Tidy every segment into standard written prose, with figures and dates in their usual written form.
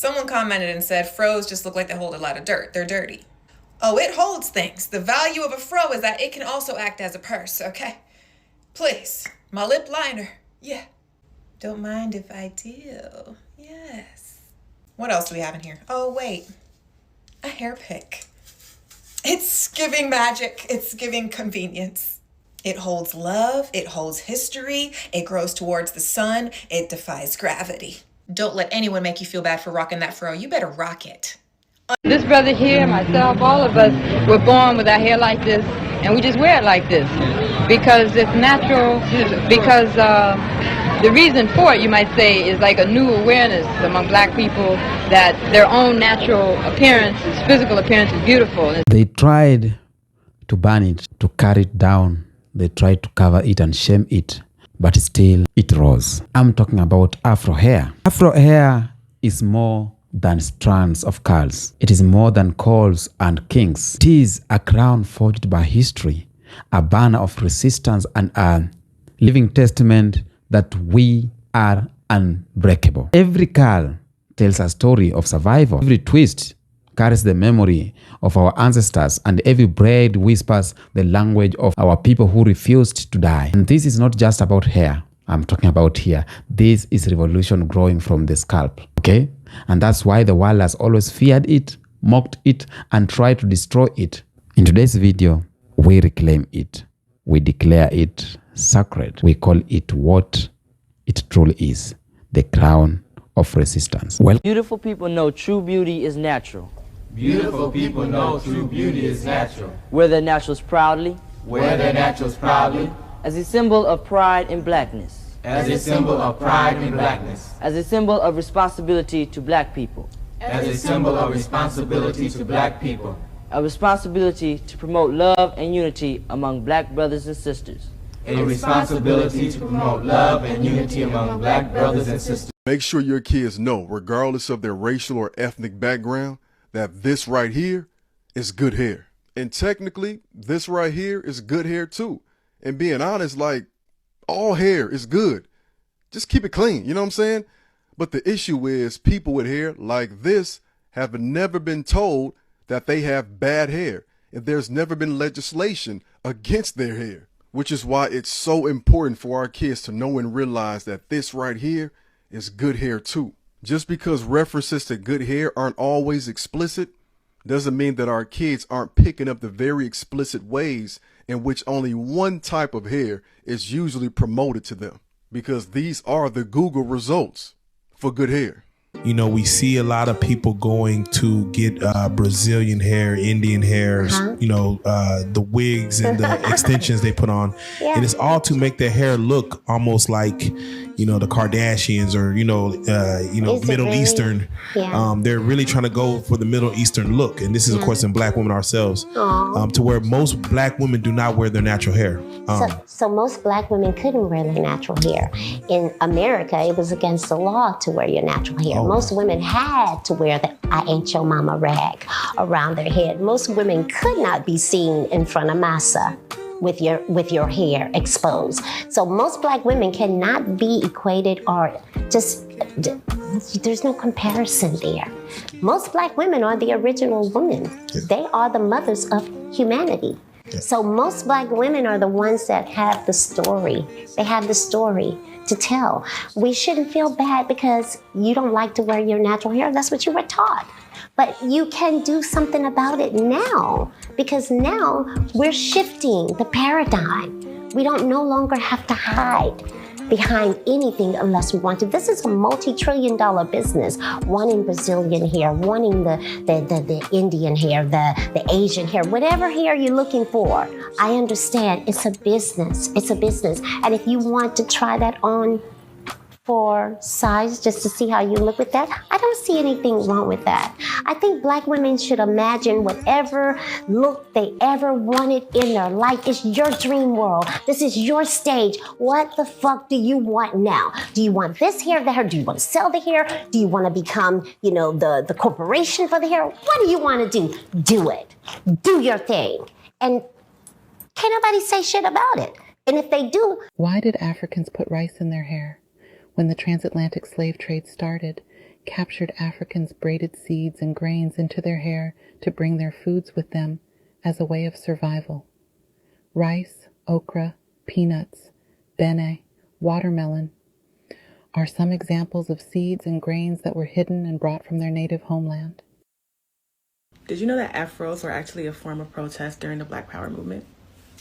Someone commented and said, fros just look like they hold a lot of dirt. They're dirty. Oh, it holds things. The value of a fro is that it can also act as a purse, okay? Please, my lip liner. Yeah. Don't mind if I do. Yes. What else do we have in here? Oh, wait. A hair pick. It's giving magic. It's giving convenience. It holds love. It holds history. It grows towards the sun. It defies gravity. Don't let anyone make you feel bad for rocking that fro. You better rock it. This brother here, myself, all of us were born with our hair like this, and we just wear it like this because it's natural, because the reason for it, you might say, is like a new awareness among black people that their own natural appearance, physical appearance, is beautiful. They tried to ban it, to cut it down. They tried to cover it and shame it, but still it rose. I'm talking about Afro hair. Afro hair is more than strands of curls. It is more than calls and kings. It is a crown forged by history, a banner of resistance, and a living testament that we are unbreakable. Every curl tells a story of survival. Every twist carries the memory of our ancestors, and every braid whispers the language of our people who refused to die. And this is not just about hair I'm talking about here. This is revolution growing from the scalp, okay? And that's why the world has always feared it, mocked it, and tried to destroy it. In today's video, we reclaim it. We declare it sacred. We call it what it truly is, the crown of resistance. Well, beautiful people know true beauty is natural. Beautiful people know true beauty is natural. Wear their naturals proudly. Wear their naturals proudly. As a symbol of pride and blackness. As a symbol of pride and blackness. As a symbol of responsibility to black people. As a symbol of responsibility to black people. A responsibility to promote love and unity among black brothers and sisters. A responsibility to promote love and unity among black brothers and sisters. Make sure your kids know, regardless of their racial or ethnic background, that this right here is good hair. And technically, this right here is good hair too. And being honest, like, all hair is good. Just keep it clean, you know what I'm saying? But the issue is people with hair like this have never been told that they have bad hair. And there's never been legislation against their hair, which is why it's so important for our kids to know and realize that this right here is good hair too. Just because references to good hair aren't always explicit doesn't mean that our kids aren't picking up the very explicit ways in which only one type of hair is usually promoted to them, because these are the Google results for good hair. You know, we see a lot of people going to get Brazilian hair, Indian hairs, you know, the wigs and the extensions they put on. Yeah. And it's all to make their hair look almost like, you know, the Kardashians or, Middle Eastern. Yeah. They're really trying to go for the Middle Eastern look. And this is, of course, in black women ourselves, to where most black women do not wear their natural hair. So most black women couldn't wear their natural hair. In America, it was against the law to wear your natural hair. Most women had to wear the I ain't your mama rag around their head. Most women could not be seen in front of massa with your hair exposed. So most black women cannot be equated or just, there's no comparison there. Most black women are the original women. Yeah. They are the mothers of humanity. Yeah. So most black women are the ones that have the story. They have the story to tell. We shouldn't feel bad because you don't like to wear your natural hair. That's what you were taught. But you can do something about it now, because now we're shifting the paradigm. We don't no longer have to hide behind anything unless we want to. This is a multi-trillion-dollar business, wanting Brazilian hair, wanting the Indian hair, the Asian hair, whatever hair you're looking for. I understand it's a business. It's a business. And if you want to try that on for size just to see how you look with that, I don't see anything wrong with that. I think black women should imagine whatever look they ever wanted in their life. It's your dream world. This is your stage. What the fuck do you want now? Do you want this hair, that hair? Do you want to sell the hair? Do you want to become, the corporation for the hair? What do you want to do? Do it. Do your thing. And can't nobody say shit about it. And if they do. Why did Africans put rice in their hair? When the transatlantic slave trade started, captured Africans braided seeds and grains into their hair to bring their foods with them as a way of survival. Rice, okra, peanuts, bene, watermelon are some examples of seeds and grains that were hidden and brought from their native homeland. Did you know that Afros were actually a form of protest during the Black Power movement?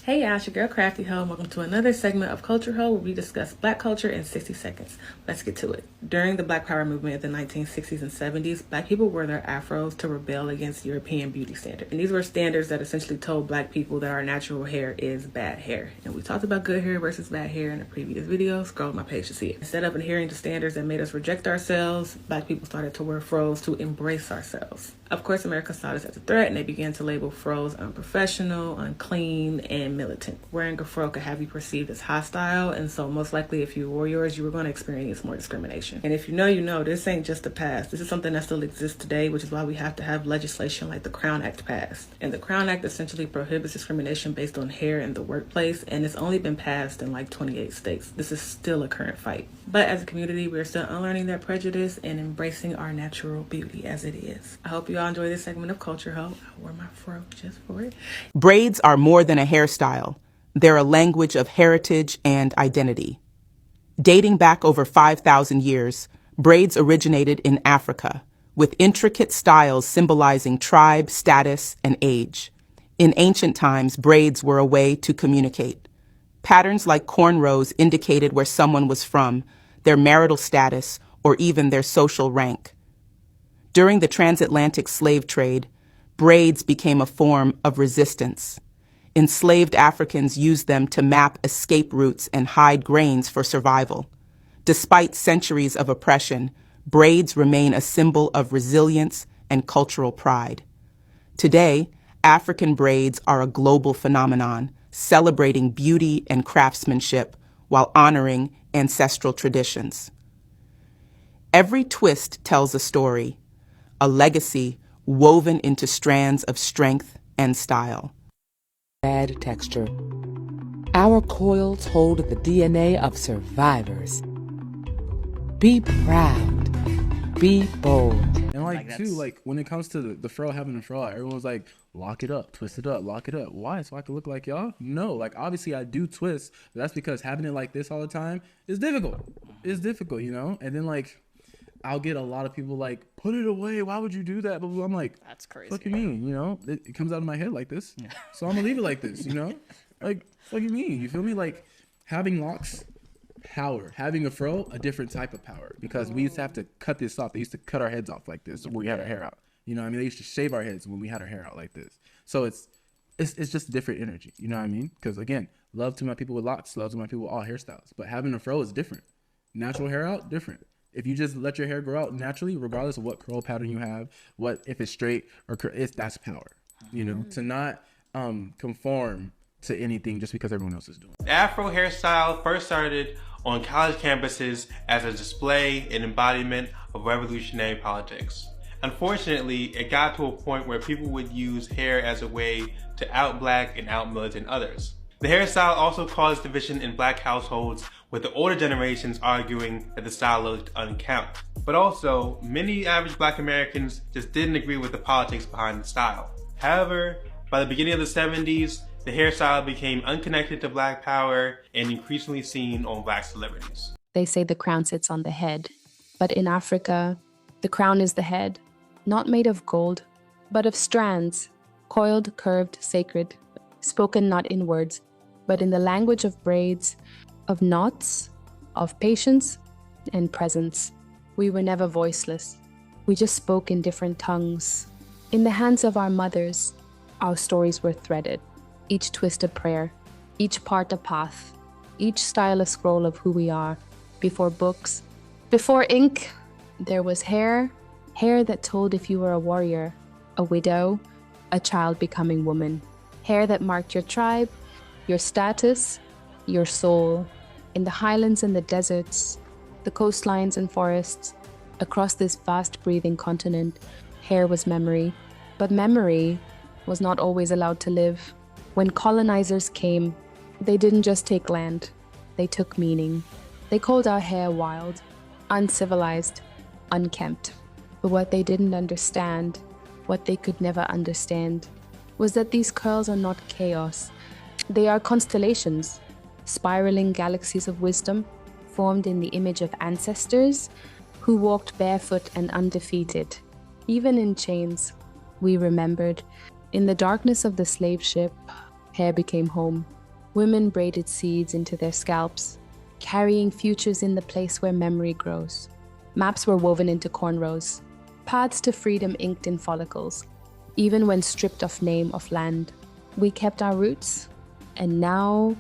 Hey y'all, it's your girl Crafty Ho, and welcome to another segment of Culture Ho, where we discuss Black culture in 60 seconds. Let's get to it. During the Black Power movement in the 1960s and 70s, Black people wore their afros to rebel against European beauty standards. And these were standards that essentially told Black people that our natural hair is bad hair. And we talked about good hair versus bad hair in a previous video. Scroll to my page to see it. Instead of adhering to standards that made us reject ourselves, Black people started to wear fros to embrace ourselves. Of course, America saw this as a threat, and they began to label fros unprofessional, unclean, and militant. Wearing a fro could have you perceived as hostile, and so most likely if you wore yours, you were going to experience more discrimination. And if you know, you know, this ain't just the past. This is something that still exists today, which is why we have to have legislation like the Crown Act passed. And the Crown Act essentially prohibits discrimination based on hair in the workplace, and it's only been passed in like 28 states. This is still a current fight. But as a community, we're still unlearning that prejudice and embracing our natural beauty as it is. I hope you all enjoy this segment of Culture Ho. I wore my fro just for it. Braids are more than a hairstyle. They're a language of heritage and identity. Dating back over 5,000 years, braids originated in Africa, with intricate styles symbolizing tribe, status, and age. In ancient times, braids were a way to communicate. Patterns like cornrows indicated where someone was from, their marital status, or even their social rank. During the transatlantic slave trade, braids became a form of resistance. Enslaved Africans used them to map escape routes and hide grains for survival. Despite centuries of oppression, braids remain a symbol of resilience and cultural pride. Today, African braids are a global phenomenon, celebrating beauty and craftsmanship while honoring ancestral traditions. Every twist tells a story, a legacy woven into strands of strength and style. Bad texture. Our coils hold the DNA of survivors. Be proud. Be bold. And like when it comes to the fro, having a fro, everyone's like, lock it up, twist it up, lock it up. Why? So I can look like y'all? No, like obviously I do twist, but that's because having it like this all the time is difficult. It's difficult, you know? And then like, I'll get a lot of people like, put it away. Why would you do that? But I'm like, that's crazy. Fuck you mean, you know? It comes out of my head like this. Yeah. So I'm gonna leave it like this, you know? Like, fuck you mean? You feel me? Like having locks, power. Having a fro, a different type of power. Because we used to have to cut this off. They used to cut our heads off like this when we had our hair out. You know what I mean? They used to shave our heads when we had our hair out like this. So it's just different energy. You know what I mean? Because again, love to my people with locks, love to my people with all hairstyles. But having a fro is different. Natural hair out, different. If you just let your hair grow out naturally, regardless of what curl pattern you have, what if it's straight or that's power. You know, to not conform to anything just because everyone else is doing it. The Afro hairstyle first started on college campuses as a display and embodiment of revolutionary politics. Unfortunately, it got to a point where people would use hair as a way to out-black and out-militant others. The hairstyle also caused division in Black households, with the older generations arguing that the style looked unkempt. But also, many average Black Americans just didn't agree with the politics behind the style. However, by the beginning of the 70s, the hairstyle became unconnected to Black power and increasingly seen on Black celebrities. They say the crown sits on the head, but in Africa, the crown is the head, not made of gold, but of strands, coiled, curved, sacred, spoken not in words, but in the language of braids, of knots, of patience and presence. We were never voiceless. We just spoke in different tongues. In the hands of our mothers, our stories were threaded, each twist a prayer, each part a path, each style a scroll of who we are. Before books, before ink, there was hair that told if you were a warrior, a widow, a child becoming woman. Hair that marked your tribe, your status, your soul. In the highlands and the deserts, the coastlines and forests, across this fast breathing continent, hair was memory. But memory was not always allowed to live. When colonizers came, they didn't just take land, they took meaning. They called our hair wild, uncivilized, unkempt. But what they didn't understand, what they could never understand, was that these curls are not chaos. They are constellations, spiraling galaxies of wisdom formed in the image of ancestors who walked barefoot and undefeated. Even in chains, we remembered. In the darkness of the slave ship, hair became home. Women braided seeds into their scalps, carrying futures in the place where memory grows. Maps were woven into cornrows, paths to freedom inked in follicles. Even when stripped of name of land, we kept our roots. And now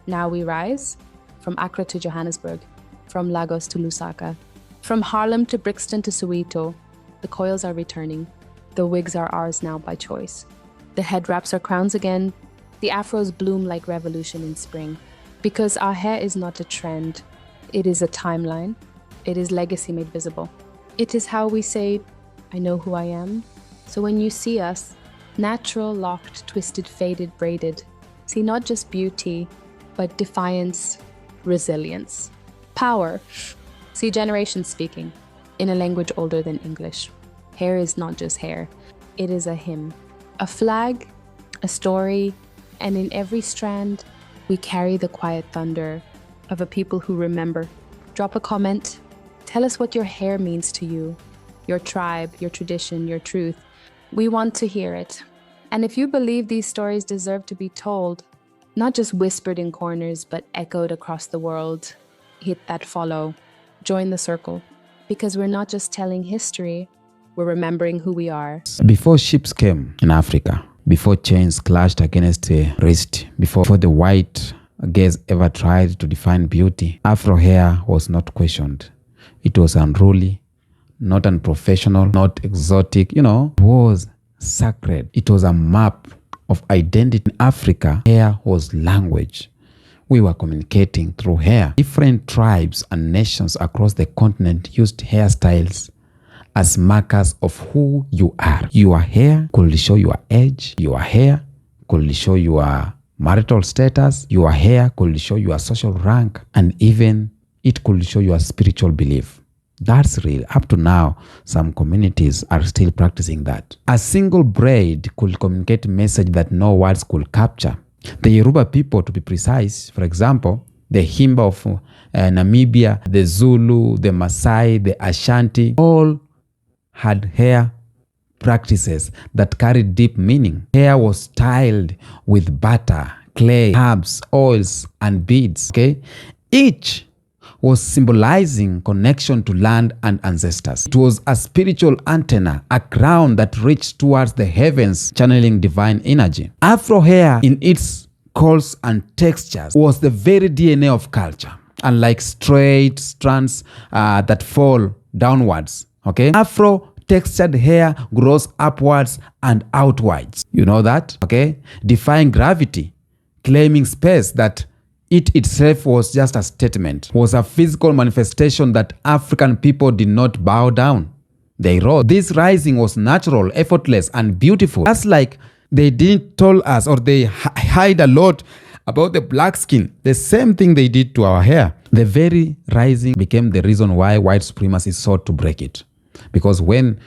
we rise, from Accra to Johannesburg, from Lagos to Lusaka, from Harlem to Brixton to Soweto. The coils are returning. The wigs are ours now by choice. The head wraps are crowns again. The afros bloom like revolution in spring. Because our hair is not a trend. It is a timeline. It is legacy made visible. It is how we say, I know who I am. So when you see us, natural, locked, twisted, faded, braided, see not just beauty, but defiance, resilience, power. See generations speaking in a language older than English. Hair is not just hair. It is a hymn, a flag, a story, and in every strand, we carry the quiet thunder of a people who remember. Drop a comment. Tell us what your hair means to you, your tribe, your tradition, your truth. We want to hear it. And if you believe these stories deserve to be told, not just whispered in corners, but echoed across the world, hit that follow, join the circle, because we're not just telling history, we're remembering who we are. Before ships came in Africa, before chains clashed against the wrist, before the white gaze ever tried to define beauty, Afro hair was not questioned. It was unruly, not unprofessional, not exotic, it was sacred. It was a map of identity. In Africa, hair was language. We were communicating through hair. Different tribes and nations across the continent used hairstyles as markers of who you are. Your hair could show your age. Your hair could show your marital status. Your hair could show your social rank. And even it could show your spiritual belief. That's real. Up to now, some communities are still practicing that. A single braid could communicate a message that no words could capture. The Yoruba people, to be precise, for example, the Himba of Namibia, the Zulu, the Maasai, the Ashanti, all had hair practices that carried deep meaning. Hair was styled with butter, clay, herbs, oils, and beads. Okay, each was symbolizing connection to land and ancestors. It was a spiritual antenna, a crown that reached towards the heavens, channeling divine energy. Afro hair, in its curls and textures, was the very DNA of culture, unlike straight strands that fall downwards. Okay, Afro textured hair grows upwards and outwards. You know that? Okay, defying gravity, claiming space that it itself was just a statement, was a physical manifestation that African people did not bow down. They rose. This rising was natural, effortless, and beautiful. That's like they didn't tell us, or they hide a lot about the black skin. The same thing they did to our hair. The very rising became the reason why white supremacy sought to break it. Because when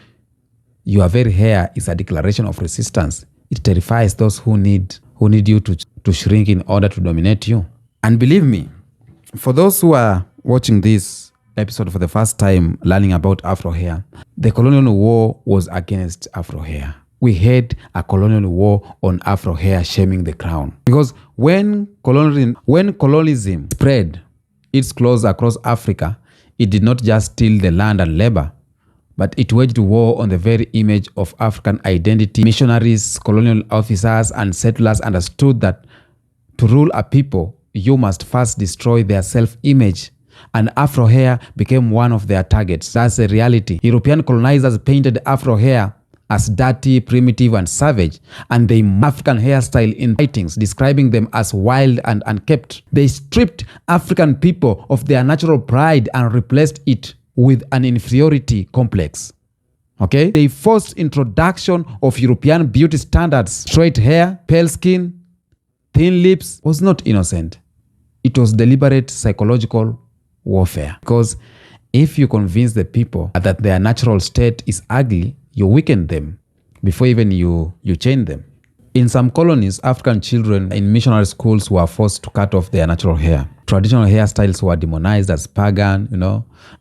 your very hair is a declaration of resistance, it terrifies those who need you to shrink in order to dominate you. And believe me, for those who are watching this episode for the first time, learning about Afro hair, the colonial war was against Afro hair. We had a colonial war on Afro hair, shaming the crown. Because when colonialism spread its claws across Africa, it did not just steal the land and labor, but it waged war on the very image of African identity. Missionaries, colonial officers, and settlers understood that to rule a people, you must first destroy their self-image. And Afro hair became one of their targets. That's a reality. European colonizers painted Afro hair as dirty, primitive, and savage, and they African hairstyle in writings, describing them as wild and unkept. They stripped African people of their natural pride and replaced it with an inferiority complex. Okay? They forced introduction of European beauty standards. Straight hair, pale skin, thin lips was not innocent. It was deliberate psychological warfare. Because If you convince the people that their natural state is ugly, you weaken them before even you change them. In some colonies, African children in missionary schools were forced to cut off their natural hair. Traditional hairstyles were demonized as pagan,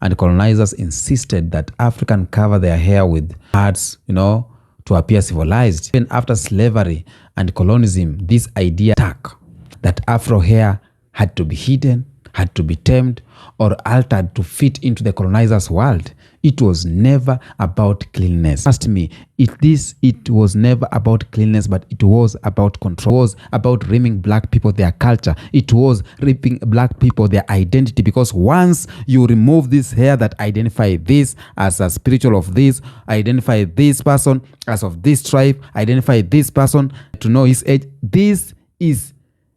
and colonizers insisted that Africans cover their hair with hats, to appear civilized. Even after slavery and colonialism, this idea stuck that Afro hair had to be hidden, had to be tamed, or altered to fit into the colonizer's world. It was never about cleanliness. Trust me, it was never about cleanliness, but it was about control. It was about ripping black people their culture. It was ripping black people their identity, because once you remove this hair that identify this as a spiritual of this, identify this person as of this tribe, identify this person to know his age, this is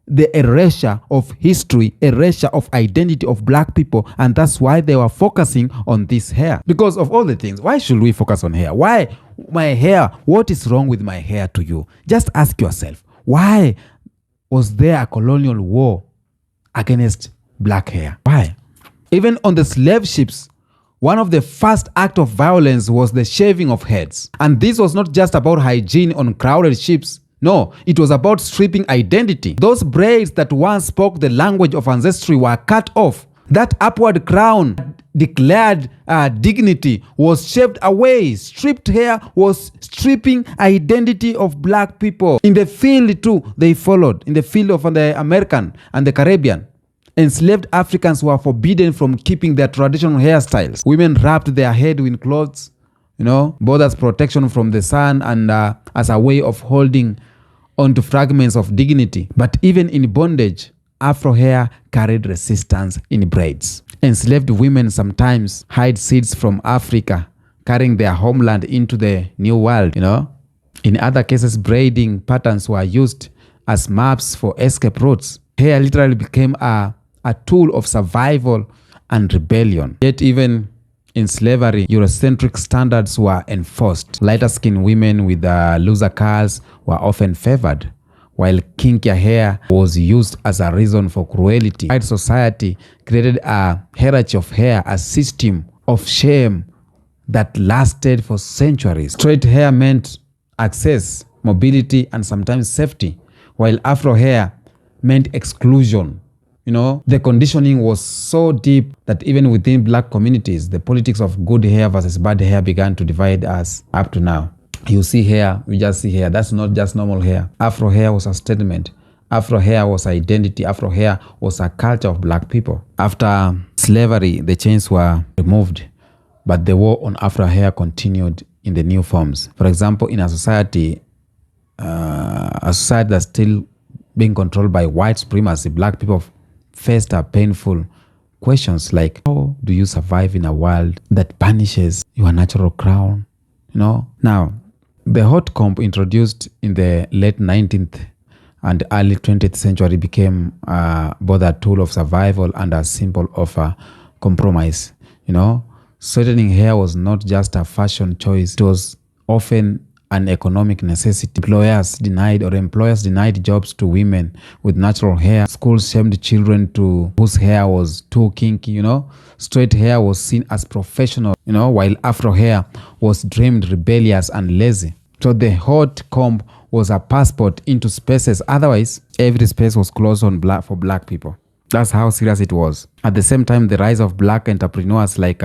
the erasure of history, erasure of identity of black people. And that's why they were focusing on this hair. Because of all the things, why should we focus on hair? Why my hair? What is wrong with my hair to you? Just ask yourself, why was there a colonial war against black hair? Why? Even on the slave ships, one of the first acts of violence was the shaving of heads. And this was not just about hygiene on crowded ships. No, it was about stripping identity. Those braids that once spoke the language of ancestry were cut off. That upward crown declared dignity was shaved away. Stripped hair was stripping identity of black people. In the field too, they followed. In the field of the American and the Caribbean, enslaved Africans were forbidden from keeping their traditional hairstyles. Women wrapped their head with clothes, both as protection from the sun and as a way of holding onto fragments of dignity. But even in bondage, Afro hair carried resistance in braids. Enslaved women sometimes hide seeds from Africa, carrying their homeland into the new world, In other cases, braiding patterns were used as maps for escape routes. Hair literally became a tool of survival and rebellion. Yet even in slavery, Eurocentric standards were enforced. Lighter-skinned women with looser curls were often favored, while kinkier hair was used as a reason for cruelty. White society created a hierarchy of hair, a system of shame that lasted for centuries. Straight hair meant access, mobility, and sometimes safety, while Afro hair meant exclusion. The conditioning was so deep that even within black communities, the politics of good hair versus bad hair began to divide us up to now. You see hair, we just see hair. That's not just normal hair. Afro hair was a statement. Afro hair was identity. Afro hair was a culture of black people. After slavery, the chains were removed, but the war on Afro hair continued in the new forms. For example, in a society that's still being controlled by white supremacy, black people faced are painful questions like, how do you survive in a world that punishes your natural crown? Now, the hot comb introduced in the late 19th and early 20th century became both a tool of survival and a symbol of compromise. Straightening hair was not just a fashion choice. It was often an economic necessity. Employers denied jobs to women with natural hair. Schools shamed children whose hair was too kinky, Straight hair was seen as professional, while Afro hair was deemed rebellious and lazy. So the hot comb was a passport into spaces. Otherwise, every space was closed for black people. That's how serious it was. At the same time, the rise of black entrepreneurs like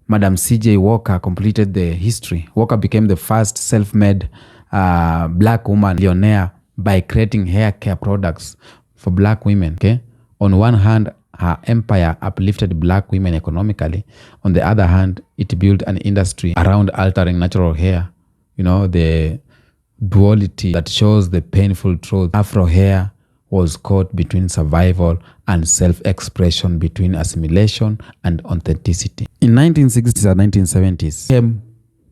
Madam C.J. Walker completed the history. Walker became the first self-made black woman millionaire by creating hair care products for black women. Okay? On one hand, her empire uplifted black women economically. On the other hand, it built an industry around altering natural hair. The duality that shows the painful truth. Afro hair was caught between survival and self-expression, between assimilation and authenticity. In 1960s and 1970s came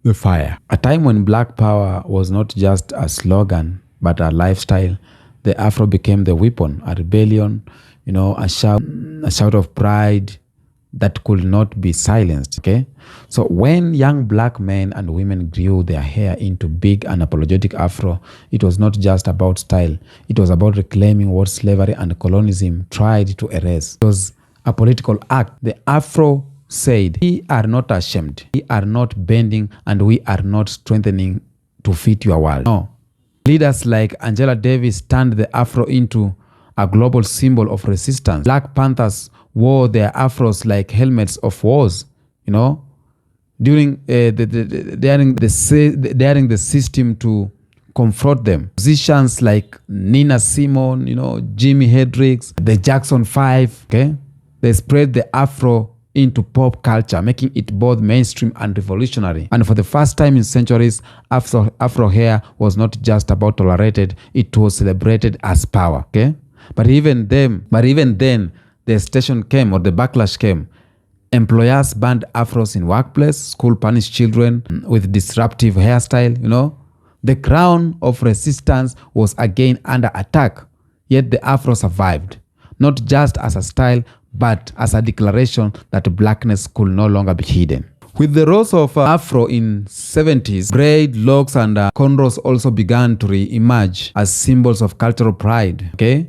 the fire. A time when black power was not just a slogan, but a lifestyle. The Afro became the weapon, a rebellion, a shout of pride that could not be silenced. Okay? So when young black men and women grew their hair into big and unapologetic Afro, it was not just about style. It was about reclaiming what slavery and colonialism tried to erase. It was a political act. The Afro said, we are not ashamed, we are not bending, and we are not strengthening to fit your world. No. Leaders like Angela Davis turned the Afro into a global symbol of resistance. Black Panthers wore their afros like helmets of wars, during daring the system to confront them. Musicians like Nina Simone, Jimi Hendrix, the Jackson 5, okay? They spread the Afro into pop culture, making it both mainstream and revolutionary. And for the first time in centuries, Afro hair was not just about tolerated, it was celebrated as power, okay? But even then, the station came, or the backlash came. Employers banned afros in workplace, school punished children with disruptive hairstyle, The crown of resistance was again under attack, yet the afro survived, not just as a style, but as a declaration that blackness could no longer be hidden. With the rise of afro in 70s, braid, locks, and cornrows also began to re-emerge as symbols of cultural pride, okay?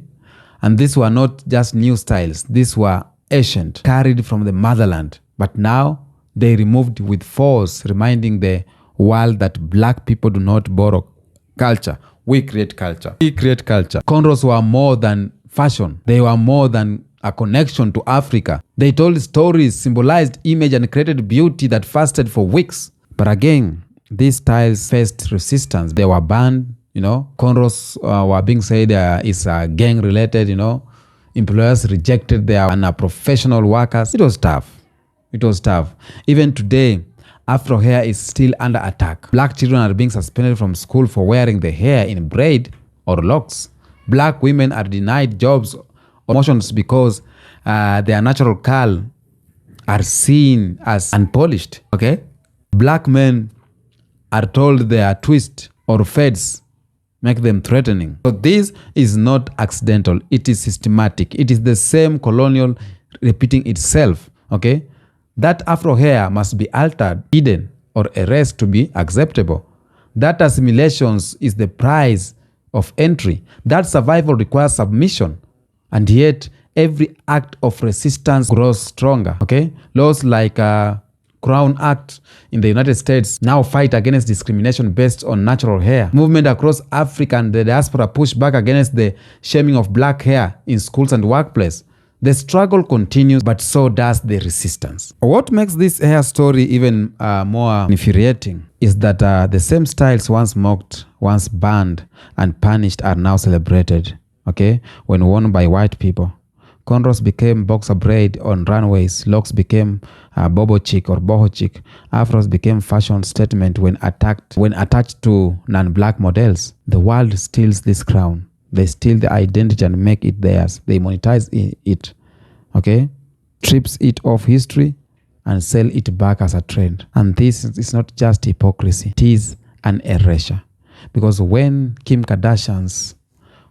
And these were not just new styles, these were ancient, carried from the motherland. But now, they removed with force, reminding the world that black people do not borrow culture. We create culture. We create culture. Cornrows were more than fashion. They were more than a connection to Africa. They told stories, symbolized image, and created beauty that fasted for weeks. But again, these styles faced resistance. They were banned, Cornrows were being said is gang-related, Employers rejected their unprofessional workers. It was tough. Even today, Afro hair is still under attack. Black children are being suspended from school for wearing the hair in braid or locks. Black women are denied jobs or promotions because their natural curl are seen as unpolished. Okay? Black men are told their twist or fades make them threatening. So this is not accidental. It is systematic. It is the same colonial repeating itself. Okay? That Afro hair must be altered, hidden, or erased to be acceptable. That assimilation is the price of entry. That survival requires submission. And yet, every act of resistance grows stronger. Okay? Laws like Crown Act in the United States now fight against discrimination based on natural hair. Movement across Africa and the diaspora push back against the shaming of black hair in schools and workplace. The struggle continues, but so does the resistance. What makes this hair story even more infuriating is that the same styles once mocked, once banned and punished are now celebrated, okay, when worn by white people. Cornrows became boxer braid on runways. Locks became bobo chic or boho chic. Afros became fashion statement when attached to non-black models. The world steals this crown. They steal the identity and make it theirs. They monetize it, okay? Strips it off history and sell it back as a trend. And this is not just hypocrisy. It is an erasure. Because when Kim Kardashian's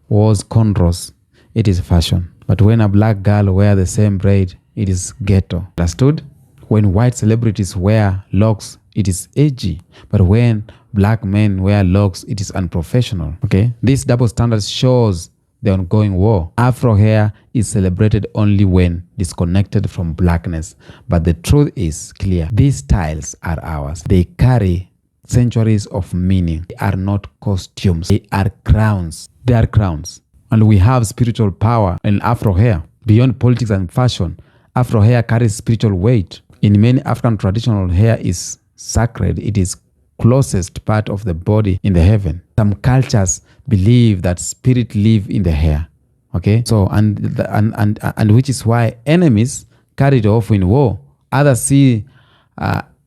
was cornrows, it is fashion. But when a black girl wears the same braid, it is ghetto. Understood? When white celebrities wear locks, it is edgy. But when black men wear locks, it is unprofessional. Okay? This double standard shows the ongoing war. Afro hair is celebrated only when disconnected from blackness. But the truth is clear. These styles are ours. They carry centuries of meaning. They are not costumes. They are crowns. They are crowns. And we have spiritual power in Afro hair. Beyond politics and fashion, Afro hair carries spiritual weight. In many African traditional hair is sacred. It is closest part of the body in the heaven. Some cultures believe that spirit live in the hair. Okay? So and which is why enemies carry it off in war. Others see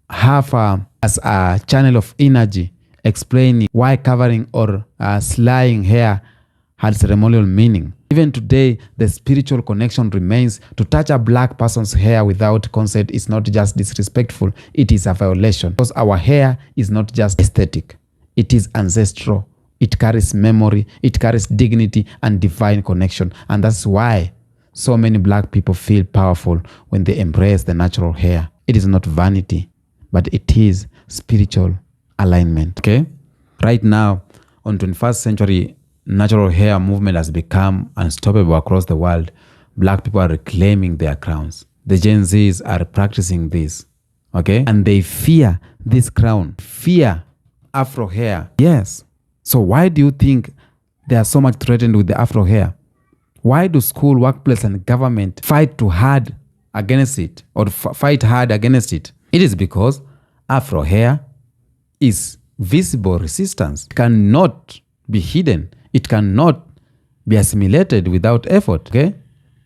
half as a channel of energy, explaining why covering or slaying hair had ceremonial meaning. Even today, the spiritual connection remains. To touch a black person's hair without consent is not just disrespectful, it is a violation. Because our hair is not just aesthetic, it is ancestral. It carries memory, it carries dignity and divine connection. And that's why so many black people feel powerful when they embrace the natural hair. It is not vanity, but it is spiritual alignment. Okay? Right now, on 21st century, natural hair movement has become unstoppable across the world. Black people are reclaiming their crowns. the Gen Zs are practicing this, okay? And they fear this crown, fear Afro hair. Yes. So why do you think they are so much threatened with the Afro hair? Why do school, workplace, and government fight too hard against it, or fight hard against it? It is because Afro hair is visible resistance. It cannot be hidden. It cannot be assimilated without effort, okay?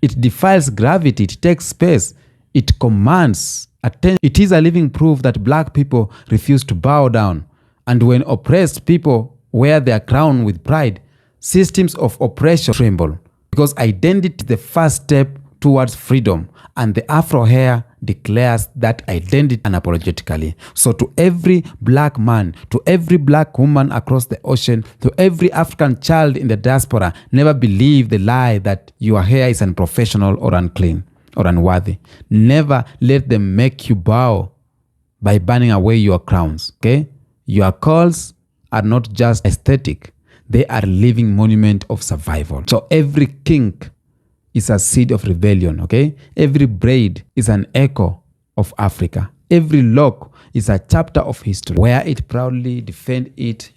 It defies gravity. It takes space. It commands attention. It is a living proof that black people refuse to bow down. And when oppressed people wear their crown with pride, systems of oppression tremble. Because identity is the first step towards freedom. And the Afro hair declares that identity unapologetically. So to every black man, to every black woman across the ocean, to every African child in the diaspora, never believe the lie that your hair is unprofessional or unclean or unworthy. Never let them make you bow by burning away your crowns, okay? Your curls are not just aesthetic. They are living monument of survival. So every kink is a seed of rebellion, okay? Every braid is an echo of Africa. Every lock is a chapter of history. Wear it proudly, defend it,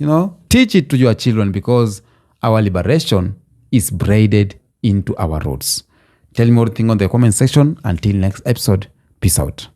Teach it to your children because our liberation is braided into our roots. Tell me what you think on the comment section. Until next episode, peace out.